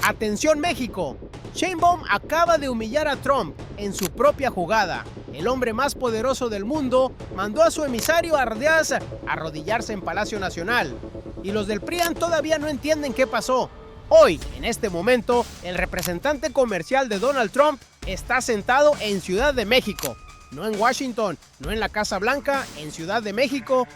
Atención México, Sheinbaum acaba de humillar a Trump en su propia jugada. El hombre más poderoso del mundo mandó a su emisario Ardeaz a arrodillarse en Palacio Nacional. Y los del PRIAN todavía no entienden qué pasó. Hoy, en este momento, el representante comercial de Donald Trump está sentado en Ciudad de México. No en Washington, no en la Casa Blanca, en Ciudad de México.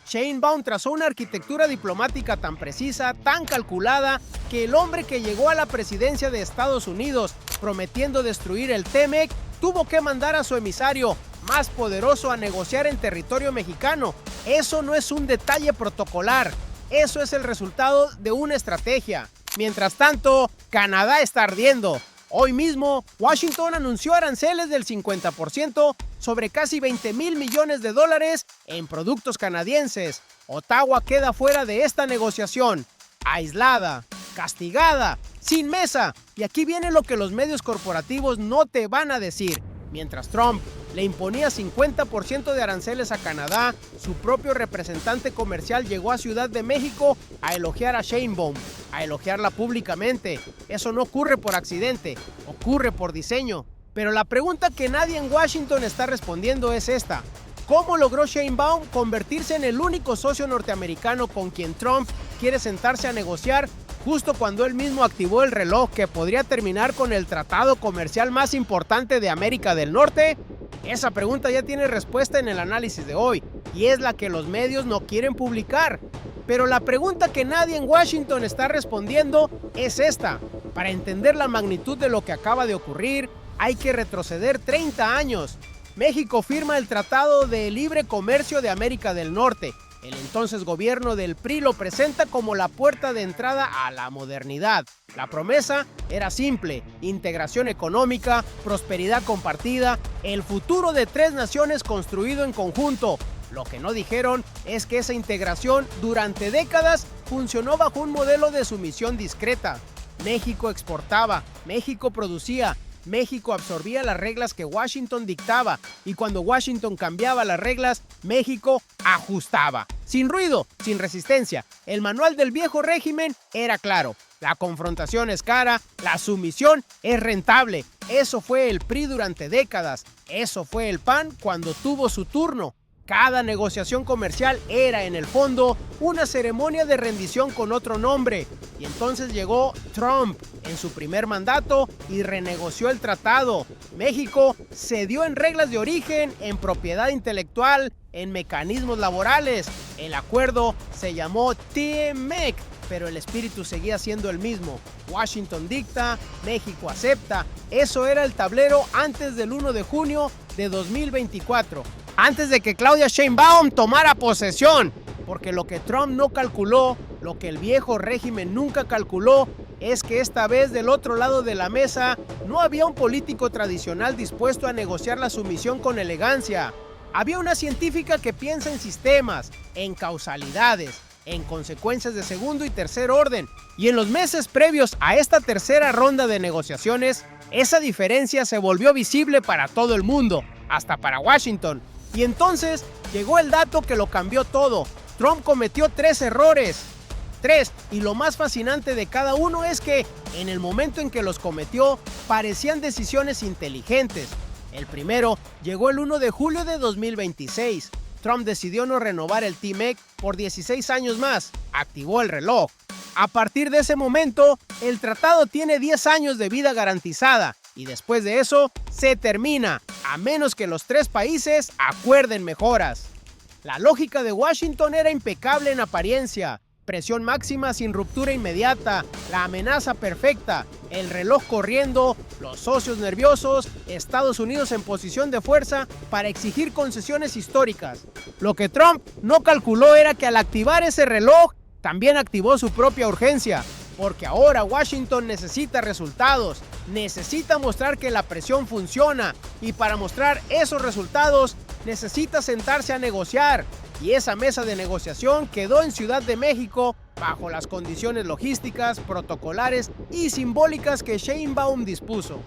Sheinbaum trazó una arquitectura diplomática tan precisa, tan calculada, que el hombre que llegó a la presidencia de Estados Unidos prometiendo destruir el TEMEC tuvo que mandar a su emisario más poderoso a negociar en territorio mexicano. Eso no es un detalle protocolar, eso es el resultado de una estrategia. Mientras tanto, Canadá está ardiendo. Hoy mismo, Washington anunció aranceles del 50% sobre casi $20 mil millones en productos canadienses. Ottawa queda fuera de esta negociación, aislada, castigada, sin mesa. Y aquí viene lo que los medios corporativos no te van a decir. Mientras Trump le imponía 50% de aranceles a Canadá, su propio representante comercial llegó a Ciudad de México a elogiar a Sheinbaum, a elogiarla públicamente. Eso no ocurre por accidente, ocurre por diseño. Pero la pregunta que nadie en Washington está respondiendo es esta: ¿cómo logró Sheinbaum convertirse en el único socio norteamericano con quien Trump quiere sentarse a negociar justo cuando él mismo activó el reloj que podría terminar con el tratado comercial más importante de América del Norte? Esa pregunta ya tiene respuesta en el análisis de hoy, y es la que los medios no quieren publicar. Pero la pregunta que nadie en Washington está respondiendo es esta: para entender la magnitud de lo que acaba de ocurrir, hay que retroceder 30 años. México firma el Tratado de Libre Comercio de América del Norte. El entonces gobierno del PRI lo presenta como la puerta de entrada a la modernidad. La promesa era simple: integración económica, prosperidad compartida, el futuro de tres naciones construido en conjunto. Lo que no dijeron es que esa integración durante décadas funcionó bajo un modelo de sumisión discreta. México exportaba, México producía, México absorbía las reglas que Washington dictaba, y cuando Washington cambiaba las reglas, México ajustaba. Sin ruido, sin resistencia. El manual del viejo régimen era claro: la confrontación es cara, la sumisión es rentable. Eso fue el PRI durante décadas. Eso fue el PAN cuando tuvo su turno. Cada negociación comercial era, en el fondo, una ceremonia de rendición con otro nombre. Y entonces llegó Trump en su primer mandato y renegoció el tratado. México cedió en reglas de origen, en propiedad intelectual, en mecanismos laborales. El acuerdo se llamó TEMEC, pero el espíritu seguía siendo el mismo. Washington dicta, México acepta. Eso era el tablero antes del 1 de junio de 2024. Antes de que Claudia Sheinbaum tomara posesión, porque lo que Trump no calculó, lo que el viejo régimen nunca calculó, es que esta vez del otro lado de la mesa no había un político tradicional dispuesto a negociar la sumisión con elegancia. Había una científica que piensa en sistemas, en causalidades, en consecuencias de segundo y tercer orden. Y en los meses previos a esta tercera ronda de negociaciones, esa diferencia se volvió visible para todo el mundo, hasta para Washington. Y entonces llegó el dato que lo cambió todo. Trump cometió 3 errores. 3, y lo más fascinante de cada uno es que, en el momento en que los cometió, parecían decisiones inteligentes. El primero llegó el 1 de julio de 2026. Trump decidió no renovar el TEMEC por 16 años más. Activó el reloj. A partir de ese momento, el tratado tiene 10 años de vida garantizada. Y después de eso, se termina, a menos que los 3 países acuerden mejoras. La lógica de Washington era impecable en apariencia: presión máxima sin ruptura inmediata, la amenaza perfecta, el reloj corriendo, los socios nerviosos, Estados Unidos en posición de fuerza para exigir concesiones históricas. Lo que Trump no calculó era que al activar ese reloj, también activó su propia urgencia. Porque ahora Washington necesita resultados, necesita mostrar que la presión funciona, y para mostrar esos resultados necesita sentarse a negociar. Y esa mesa de negociación quedó en Ciudad de México bajo las condiciones logísticas, protocolares y simbólicas que Sheinbaum dispuso.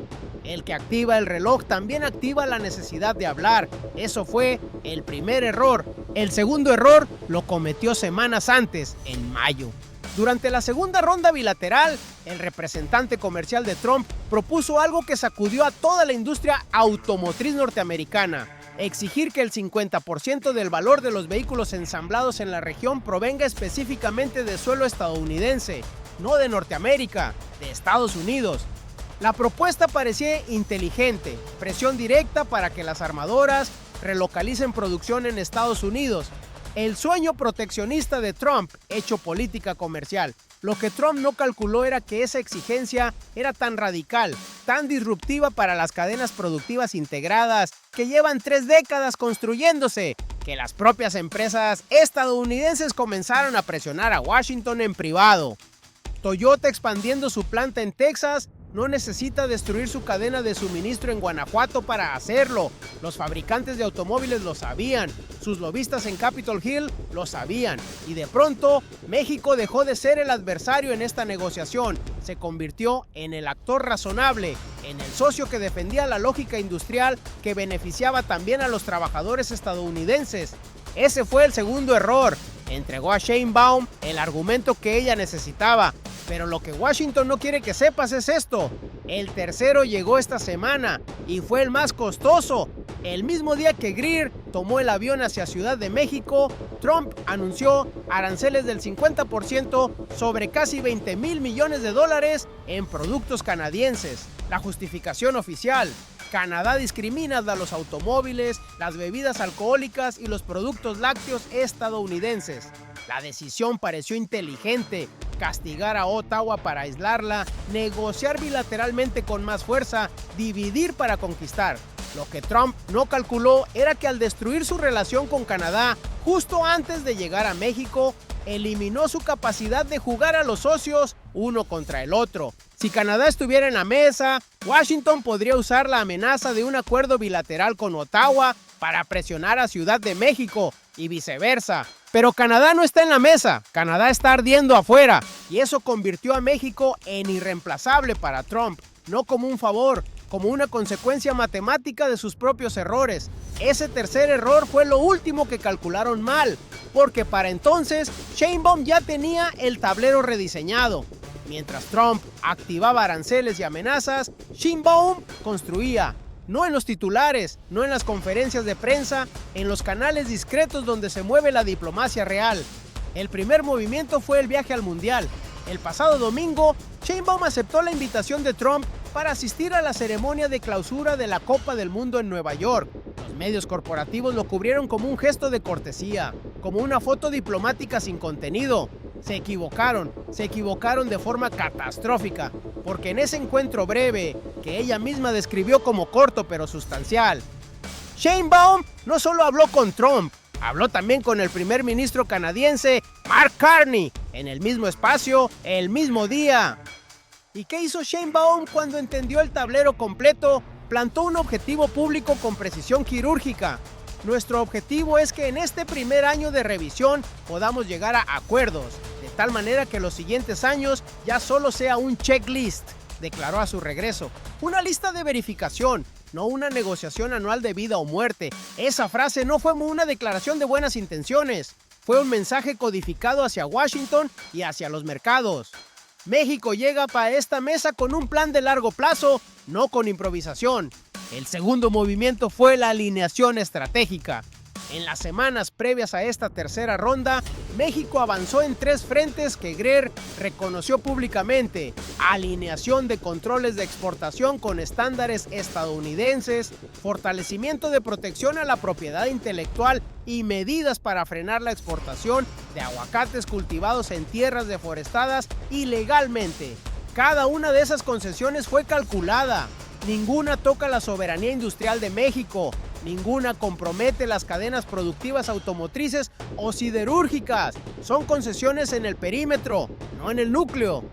El que activa el reloj también activa la necesidad de hablar. Eso fue el primer error. El segundo error lo cometió semanas antes, en mayo. Durante la segunda ronda bilateral, el representante comercial de Trump propuso algo que sacudió a toda la industria automotriz norteamericana: exigir que el 50% del valor de los vehículos ensamblados en la región provenga específicamente de suelo estadounidense, no de Norteamérica, de Estados Unidos. La propuesta parecía inteligente: presión directa para que las armadoras relocalicen producción en Estados Unidos. El sueño proteccionista de Trump hecho política comercial. Lo que Trump no calculó era que esa exigencia era tan radical, tan disruptiva para las cadenas productivas integradas que llevan 3 décadas construyéndose, que las propias empresas estadounidenses comenzaron a presionar a Washington en privado. Toyota, expandiendo su planta en Texas, no necesita destruir su cadena de suministro en Guanajuato para hacerlo. Los fabricantes de automóviles lo sabían, sus lobistas en Capitol Hill lo sabían, y de pronto México dejó de ser el adversario en esta negociación. Se convirtió en el actor razonable, en el socio que defendía la lógica industrial que beneficiaba también a los trabajadores estadounidenses. Ese fue el segundo error. Entregó a Sheinbaum el argumento que ella necesitaba. Pero lo que Washington no quiere que sepas es esto: el tercero llegó esta semana y fue el más costoso. El mismo día que Greer tomó el avión hacia Ciudad de México, Trump anunció aranceles del 50% sobre casi $20 mil millones en productos canadienses. La justificación oficial: Canadá discrimina a los automóviles, las bebidas alcohólicas y los productos lácteos estadounidenses. La decisión pareció inteligente: castigar a Ottawa para aislarla, negociar bilateralmente con más fuerza, dividir para conquistar. Lo que Trump no calculó era que al destruir su relación con Canadá justo antes de llegar a México, eliminó su capacidad de jugar a los socios uno contra el otro. Si Canadá estuviera en la mesa, Washington podría usar la amenaza de un acuerdo bilateral con Ottawa para presionar a Ciudad de México y viceversa. Pero Canadá no está en la mesa, Canadá está ardiendo afuera, y eso convirtió a México en irreemplazable para Trump, no como un favor, como una consecuencia matemática de sus propios errores. Ese tercer error fue lo último que calcularon mal, porque para entonces Sheinbaum ya tenía el tablero rediseñado. Mientras Trump activaba aranceles y amenazas, Sheinbaum construía. No en los titulares, no en las conferencias de prensa, en los canales discretos donde se mueve la diplomacia real. El primer movimiento fue el viaje al Mundial. El pasado domingo, Sheinbaum aceptó la invitación de Trump para asistir a la ceremonia de clausura de la Copa del Mundo en Nueva York. Los medios corporativos lo cubrieron como un gesto de cortesía, como una foto diplomática sin contenido. Se equivocaron de forma catastrófica, porque en ese encuentro breve, que ella misma describió como corto pero sustancial, Sheinbaum no solo habló con Trump, habló también con el primer ministro canadiense Mark Carney, en el mismo espacio, el mismo día. ¿Y qué hizo Sheinbaum cuando entendió el tablero completo? Plantó un objetivo público con precisión quirúrgica. Nuestro objetivo es que en este primer año de revisión podamos llegar a acuerdos, de tal manera que los siguientes años ya solo sea un checklist, declaró a su regreso. Una lista de verificación, no una negociación anual de vida o muerte. Esa frase no fue una declaración de buenas intenciones, fue un mensaje codificado hacia Washington y hacia los mercados. México llega para esta mesa con un plan de largo plazo, no con improvisación. El segundo movimiento fue la alineación estratégica. En las semanas previas a esta tercera ronda, México avanzó en 3 frentes que Greer reconoció públicamente: alineación de controles de exportación con estándares estadounidenses, fortalecimiento de protección a la propiedad intelectual y medidas para frenar la exportación de aguacates cultivados en tierras deforestadas ilegalmente. Cada una de esas concesiones fue calculada. Ninguna toca la soberanía industrial de México. Ninguna compromete las cadenas productivas automotrices o siderúrgicas. Son concesiones en el perímetro, no en el núcleo.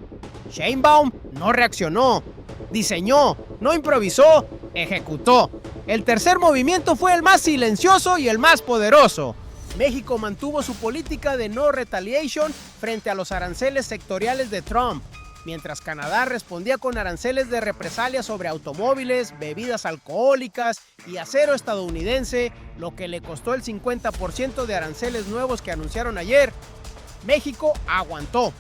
Sheinbaum no reaccionó, diseñó, no improvisó, ejecutó. El tercer movimiento fue el más silencioso y el más poderoso. México mantuvo su política de no retaliation frente a los aranceles sectoriales de Trump, mientras Canadá respondía con aranceles de represalia sobre automóviles, bebidas alcohólicas y acero estadounidense, lo que le costó el 50% de aranceles nuevos que anunciaron ayer. México aguantó.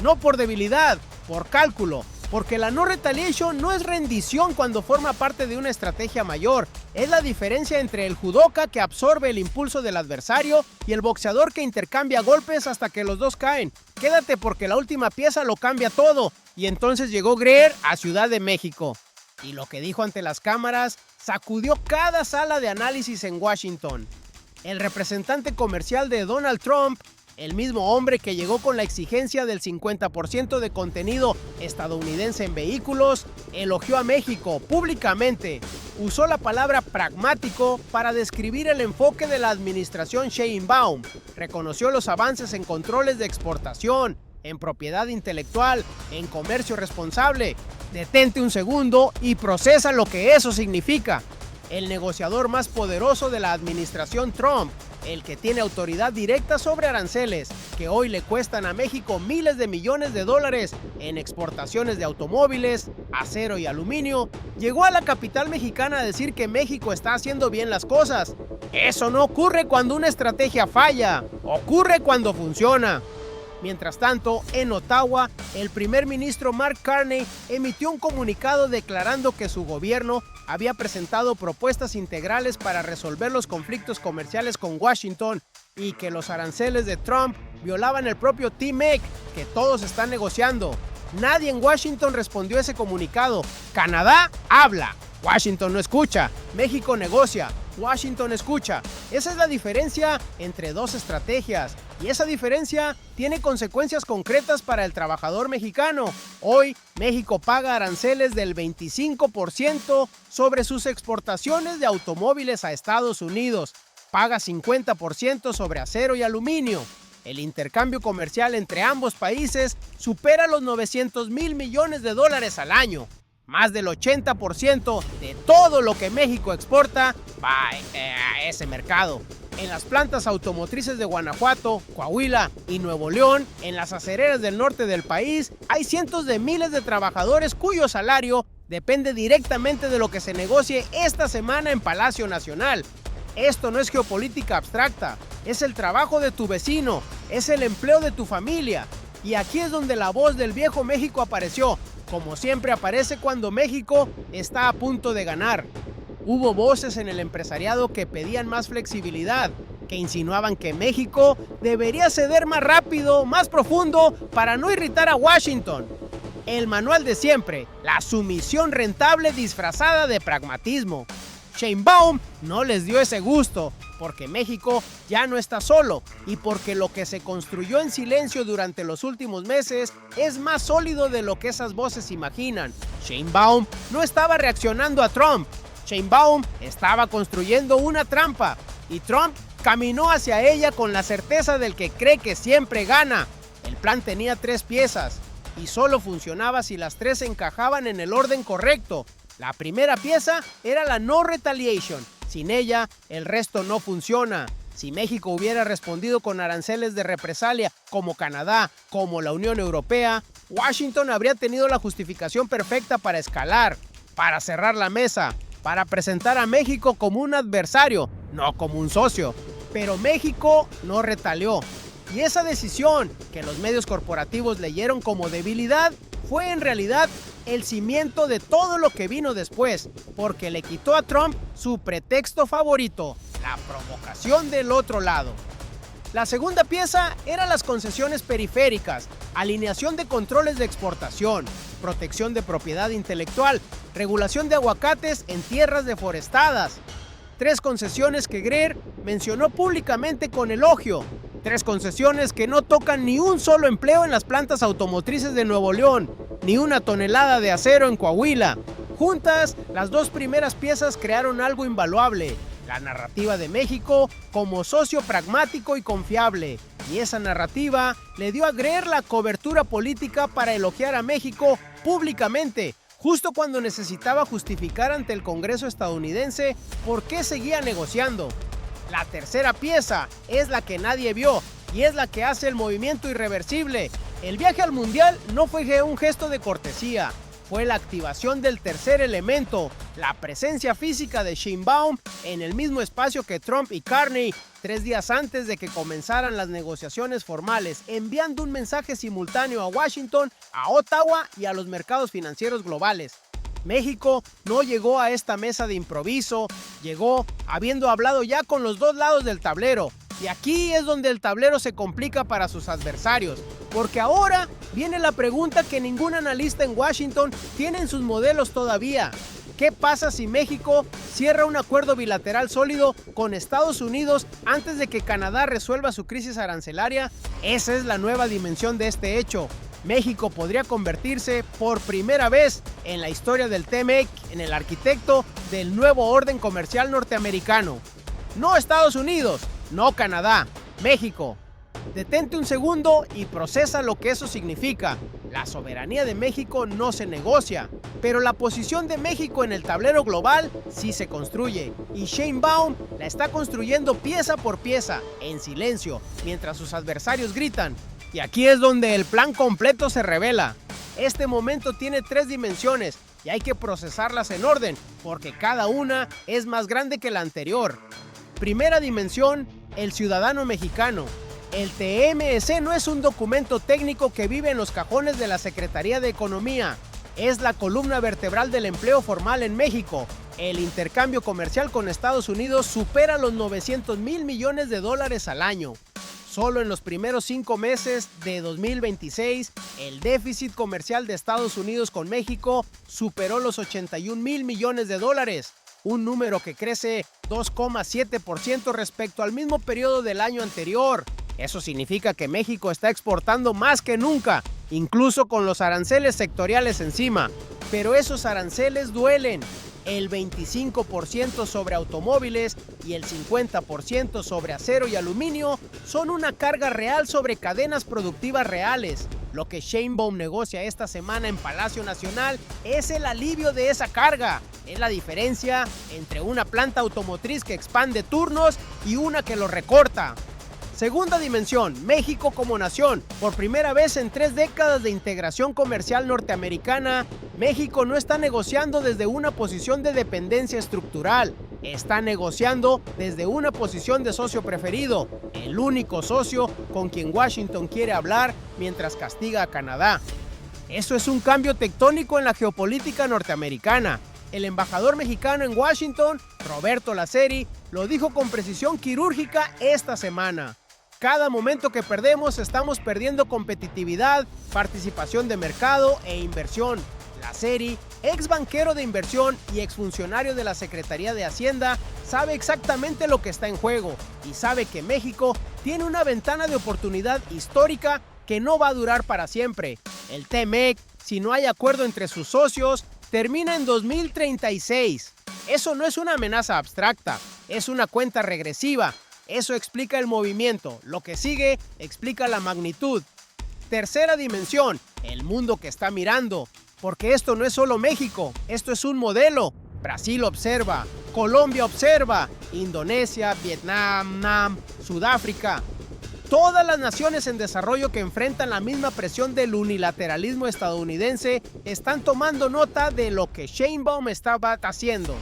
No por debilidad, por cálculo. Porque la no retaliation no es rendición cuando forma parte de una estrategia mayor. Es la diferencia entre el judoka que absorbe el impulso del adversario y el boxeador que intercambia golpes hasta que los dos caen. Quédate porque la última pieza lo cambia todo. Y entonces llegó Greer a Ciudad de México. Y lo que dijo ante las cámaras sacudió cada sala de análisis en Washington. El representante comercial de Donald Trump, el mismo hombre que llegó con la exigencia del 50% de contenido estadounidense en vehículos, elogió a México públicamente. Usó la palabra pragmático para describir el enfoque de la administración Sheinbaum. Reconoció los avances en controles de exportación, en propiedad intelectual, en comercio responsable. Detente un segundo y procesa lo que eso significa. El negociador más poderoso de la administración Trump, el que tiene autoridad directa sobre aranceles, que hoy le cuestan a México miles de millones de dólares en exportaciones de automóviles, acero y aluminio, llegó a la capital mexicana a decir que México está haciendo bien las cosas. Eso no ocurre cuando una estrategia falla, ocurre cuando funciona. Mientras tanto, en Ottawa, el primer ministro Mark Carney emitió un comunicado declarando que su gobierno había presentado propuestas integrales para resolver los conflictos comerciales con Washington y que los aranceles de Trump violaban el propio TMEC que todos están negociando. Nadie en Washington respondió a ese comunicado. Canadá habla, Washington no escucha. México negocia, Washington escucha. Esa es la diferencia entre dos estrategias. Y esa diferencia tiene consecuencias concretas para el trabajador mexicano. Hoy, México paga aranceles del 25% sobre sus exportaciones de automóviles a Estados Unidos. Paga 50% sobre acero y aluminio. El intercambio comercial entre ambos países supera los 900,000 millones de dólares al año. Más del 80% de todo lo que México exporta va a ese mercado. En las plantas automotrices de Guanajuato, Coahuila y Nuevo León, en las acereras del norte del país, hay cientos de miles de trabajadores cuyo salario depende directamente de lo que se negocie esta semana en Palacio Nacional. Esto no es geopolítica abstracta, es el trabajo de tu vecino, es el empleo de tu familia. Y aquí es donde la voz del viejo México apareció, como siempre aparece cuando México está a punto de ganar. Hubo voces en el empresariado que pedían más flexibilidad, que insinuaban que México debería ceder más rápido, más profundo, para no irritar a Washington. El manual de siempre, la sumisión rentable disfrazada de pragmatismo. Sheinbaum no les dio ese gusto, porque México ya no está solo y porque lo que se construyó en silencio durante los últimos meses es más sólido de lo que esas voces imaginan. Sheinbaum no estaba reaccionando a Trump. Sheinbaum estaba construyendo una trampa y Trump caminó hacia ella con la certeza del que cree que siempre gana. El plan tenía 3 piezas y solo funcionaba si las 3 encajaban en el orden correcto. La primera pieza era la no retaliation. Sin ella, el resto no funciona. Si México hubiera respondido con aranceles de represalia como Canadá, como la Unión Europea, Washington habría tenido la justificación perfecta para escalar, para cerrar la mesa, para presentar a México como un adversario, no como un socio. Pero México no retalió. Y esa decisión, que los medios corporativos leyeron como debilidad, fue en realidad el cimiento de todo lo que vino después, porque le quitó a Trump su pretexto favorito, la provocación del otro lado. La segunda pieza eran las concesiones periféricas, alineación de controles de exportación, protección de propiedad intelectual, regulación de aguacates en tierras deforestadas. 3 concesiones que Greer mencionó públicamente con elogio. 3 concesiones que no tocan ni un solo empleo en las plantas automotrices de Nuevo León, ni una tonelada de acero en Coahuila. Juntas, las 2 primeras piezas crearon algo invaluable, la narrativa de México como socio pragmático y confiable. Y esa narrativa le dio a Greer la cobertura política para elogiar a México públicamente, justo cuando necesitaba justificar ante el Congreso estadounidense por qué seguía negociando. La tercera pieza es la que nadie vio y es la que hace el movimiento irreversible. El viaje al Mundial no fue un gesto de cortesía, fue la activación del tercer elemento, la presencia física de Sheinbaum en el mismo espacio que Trump y Carney, 3 días antes de que comenzaran las negociaciones formales, enviando un mensaje simultáneo a Washington, a Ottawa y a los mercados financieros globales. México no llegó a esta mesa de improviso, llegó habiendo hablado ya con los dos lados del tablero. Y aquí es donde el tablero se complica para sus adversarios, porque ahora viene la pregunta que ningún analista en Washington tiene en sus modelos todavía. ¿Qué pasa si México cierra un acuerdo bilateral sólido con Estados Unidos antes de que Canadá resuelva su crisis arancelaria? Esa es la nueva dimensión de este hecho. México podría convertirse por primera vez en la historia del TMEC en el arquitecto del nuevo orden comercial norteamericano. No Estados Unidos, no Canadá, México. Detente un segundo y procesa lo que eso significa. La soberanía de México no se negocia, pero la posición de México en el tablero global sí se construye, y Sheinbaum la está construyendo pieza por pieza, en silencio, mientras sus adversarios gritan. Y aquí es donde el plan completo se revela. Este momento tiene 3 dimensiones y hay que procesarlas en orden, porque cada una es más grande que la anterior. Primera dimensión, el ciudadano mexicano. El TMC no es un documento técnico que vive en los cajones de la Secretaría de Economía. Es la columna vertebral del empleo formal en México. El intercambio comercial con Estados Unidos supera los $900 mil millones al año. Solo en los primeros 5 meses de 2026, el déficit comercial de Estados Unidos con México superó los $81 mil millones, un número que crece 2,7% respecto al mismo periodo del año anterior. Eso significa que México está exportando más que nunca, incluso con los aranceles sectoriales encima. Pero esos aranceles duelen. El 25% sobre automóviles y el 50% sobre acero y aluminio son una carga real sobre cadenas productivas reales. Lo que Sheinbaum negocia esta semana en Palacio Nacional es el alivio de esa carga. Es la diferencia entre una planta automotriz que expande turnos y una que los recorta. Segunda dimensión, México como nación. Por primera vez en 3 décadas de integración comercial norteamericana, México no está negociando desde una posición de dependencia estructural. Está negociando desde una posición de socio preferido, el único socio con quien Washington quiere hablar mientras castiga a Canadá. Eso es un cambio tectónico en la geopolítica norteamericana. El embajador mexicano en Washington, Roberto Laceri, lo dijo con precisión quirúrgica esta semana. Cada momento que perdemos estamos perdiendo competitividad, participación de mercado e inversión. Laceri, ex banquero de inversión y exfuncionario de la Secretaría de Hacienda, sabe exactamente lo que está en juego y sabe que México tiene una ventana de oportunidad histórica que no va a durar para siempre. El TMEC, si no hay acuerdo entre sus socios, termina en 2036. Eso no es una amenaza abstracta, es una cuenta regresiva. Eso explica el movimiento. Lo que sigue explica la magnitud. Tercera dimensión, el mundo que está mirando. Porque esto no es solo México, esto es un modelo. Brasil observa, Colombia observa, Indonesia, Vietnam, Nam, Sudáfrica. Todas las naciones en desarrollo que enfrentan la misma presión del unilateralismo estadounidense están tomando nota de lo que Sheinbaum estaba haciendo.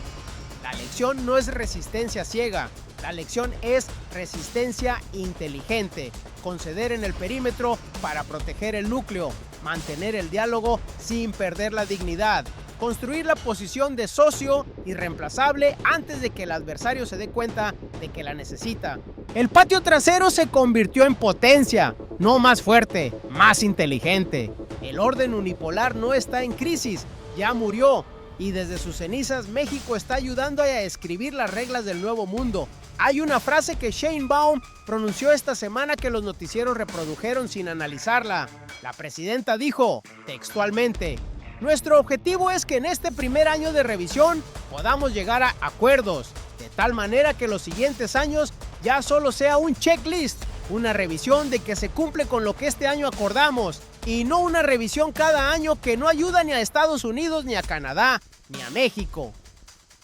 La lección no es resistencia ciega. La lección es resistencia inteligente, conceder en el perímetro para proteger el núcleo, mantener el diálogo sin perder la dignidad, construir la posición de socio irreemplazable antes de que el adversario se dé cuenta de que la necesita. El patio trasero se convirtió en potencia, no más fuerte, más inteligente. El orden unipolar no está en crisis, ya murió. Y desde sus cenizas, México está ayudando a escribir las reglas del nuevo mundo. Hay una frase que Sheinbaum pronunció esta semana que los noticieros reprodujeron sin analizarla. La presidenta dijo, textualmente, nuestro objetivo es que en este primer año de revisión podamos llegar a acuerdos, de tal manera que los siguientes años ya solo sea un checklist, una revisión de que se cumple con lo que este año acordamos, y no una revisión cada año que no ayuda ni a Estados Unidos, ni a Canadá, ni a México.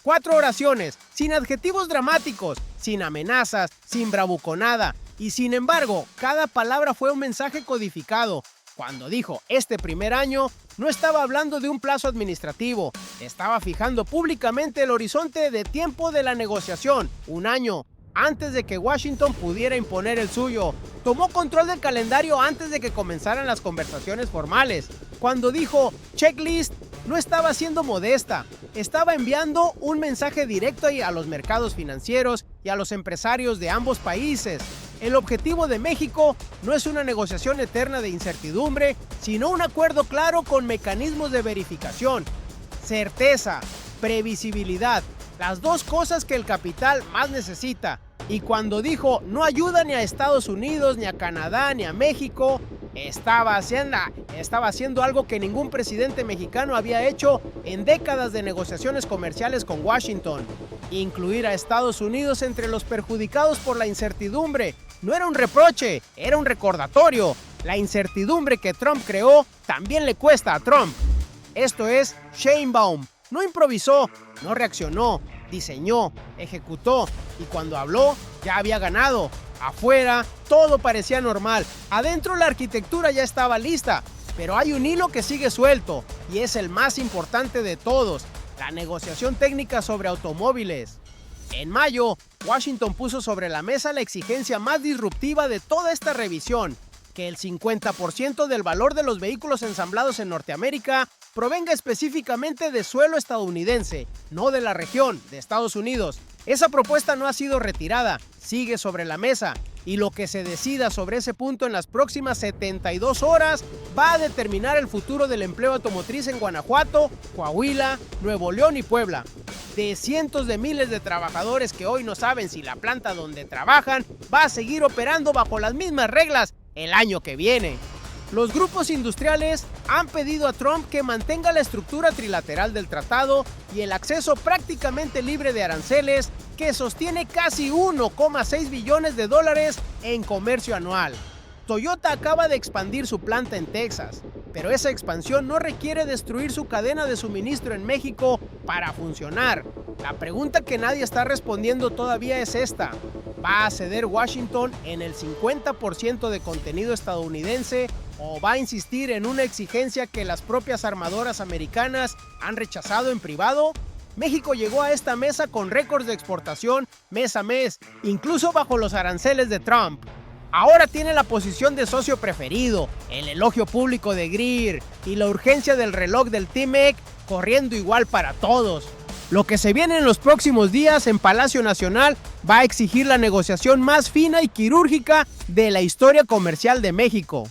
4 oraciones, sin adjetivos dramáticos, sin amenazas, sin bravuconada, y sin embargo, cada palabra fue un mensaje codificado, Cuando dijo este primer año, no estaba hablando de un plazo administrativo, estaba fijando públicamente el horizonte de tiempo de la negociación, un año, antes de que Washington pudiera imponer el suyo. Tomó control del calendario antes de que comenzaran las conversaciones formales. Cuando dijo checklist, no estaba siendo modesta, estaba enviando un mensaje directo a los mercados financieros y a los empresarios de ambos países. El objetivo de México no es una negociación eterna de incertidumbre, sino un acuerdo claro con mecanismos de verificación, certeza, previsibilidad, las dos cosas que el capital más necesita. Y cuando dijo no ayuda ni a Estados Unidos, ni a Canadá, ni a México, estaba haciendo algo que ningún presidente mexicano había hecho en décadas de negociaciones comerciales con Washington: incluir a Estados Unidos entre los perjudicados por la incertidumbre. No era un reproche, era un recordatorio. La incertidumbre que Trump creó también le cuesta a Trump. Esto es Sheinbaum. No improvisó, no reaccionó, diseñó, ejecutó, y cuando habló ya había ganado. Afuera todo parecía normal, adentro la arquitectura ya estaba lista, pero hay un hilo que sigue suelto y es el más importante de todos: la negociación técnica sobre automóviles. En mayo, Washington puso sobre la mesa la exigencia más disruptiva de toda esta revisión: que el 50% del valor de los vehículos ensamblados en Norteamérica provenga específicamente de suelo estadounidense, no de la región de Estados Unidos. Esa propuesta no ha sido retirada, sigue sobre la mesa, y lo que se decida sobre ese punto en las próximas 72 horas va a determinar el futuro del empleo automotriz en Guanajuato, Coahuila, Nuevo León y Puebla. De cientos de miles de trabajadores que hoy no saben si la planta donde trabajan va a seguir operando bajo las mismas reglas el año que viene. Los grupos industriales han pedido a Trump que mantenga la estructura trilateral del tratado y el acceso prácticamente libre de aranceles que sostiene casi 1,6 billones de dólares en comercio anual. Toyota acaba de expandir su planta en Texas, pero esa expansión no requiere destruir su cadena de suministro en México para funcionar. La pregunta que nadie está respondiendo todavía es esta: ¿va a ceder Washington en el 50% de contenido estadounidense o va a insistir en una exigencia que las propias armadoras americanas han rechazado en privado? México llegó a esta mesa con récords de exportación mes a mes, incluso bajo los aranceles de Trump. Ahora tiene la posición de socio preferido, el elogio público de Greer y la urgencia del reloj del TMEC corriendo igual para todos. Lo que se viene en los próximos días en Palacio Nacional va a exigir la negociación más fina y quirúrgica de la historia comercial de México.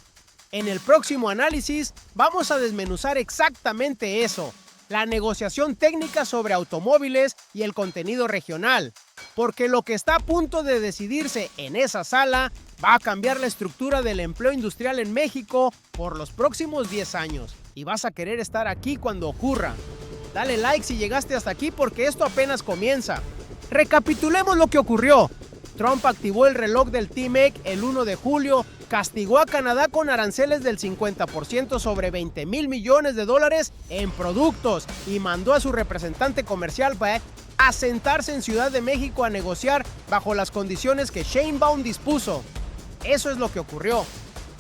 En el próximo análisis vamos a desmenuzar exactamente eso: la negociación técnica sobre automóviles y el contenido regional, porque lo que está a punto de decidirse en esa sala va a cambiar la estructura del empleo industrial en México por los próximos 10 años, y vas a querer estar aquí cuando ocurra. Dale like si llegaste hasta aquí, porque esto apenas comienza. Recapitulemos lo que ocurrió. Trump activó el reloj del TMEC el 1 de julio, castigó a Canadá con aranceles del 50% sobre 20,000 millones de dólares en productos y mandó a su representante comercial a sentarse en Ciudad de México a negociar bajo las condiciones que Sheinbaum dispuso. Eso es lo que ocurrió.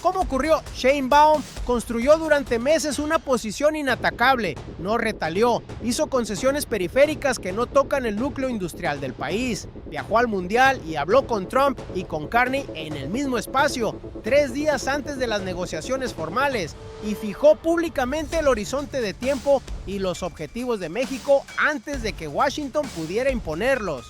¿Cómo ocurrió? Sheinbaum construyó durante meses una posición inatacable, no retalió, hizo concesiones periféricas que no tocan el núcleo industrial del país, viajó al Mundial y habló con Trump y con Carney en el mismo espacio, 3 días antes de las negociaciones formales, y fijó públicamente el horizonte de tiempo y los objetivos de México antes de que Washington pudiera imponerlos.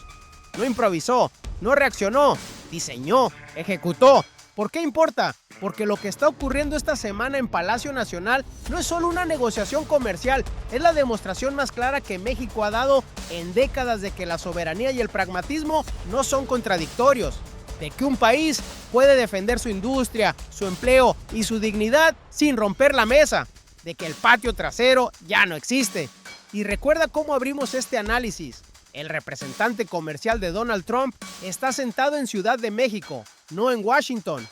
No improvisó, no reaccionó, diseñó, ejecutó. ¿Por qué importa? Porque lo que está ocurriendo esta semana en Palacio Nacional no es solo una negociación comercial, es la demostración más clara que México ha dado en décadas de que la soberanía y el pragmatismo no son contradictorios, de que un país puede defender su industria, su empleo y su dignidad sin romper la mesa, de que el patio trasero ya no existe. Y recuerda cómo abrimos este análisis. El representante comercial de Donald Trump está sentado en Ciudad de México, no en Washington,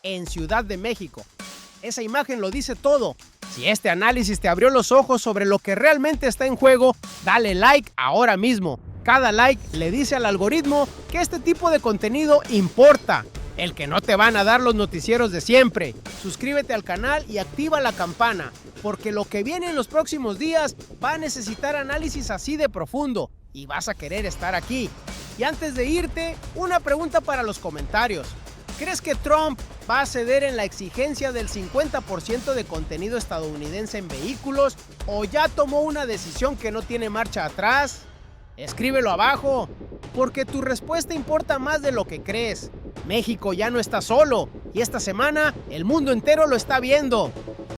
en Ciudad de México. Esa imagen lo dice todo. Si este análisis te abrió los ojos sobre lo que realmente está en juego, dale like ahora mismo. Cada like le dice al algoritmo que este tipo de contenido importa. el que no te van a dar los noticieros de siempre. Suscríbete al canal y activa la campana, porque lo que viene en los próximos días va a necesitar análisis así de profundo y vas a querer estar aquí. Y antes de irte, una pregunta para los comentarios. ¿Crees que Trump va a ceder en la exigencia del 50% de contenido estadounidense en vehículos o ya tomó una decisión que no tiene marcha atrás? Escríbelo abajo, porque tu respuesta importa más de lo que crees. México ya no está solo y esta semana el mundo entero lo está viendo.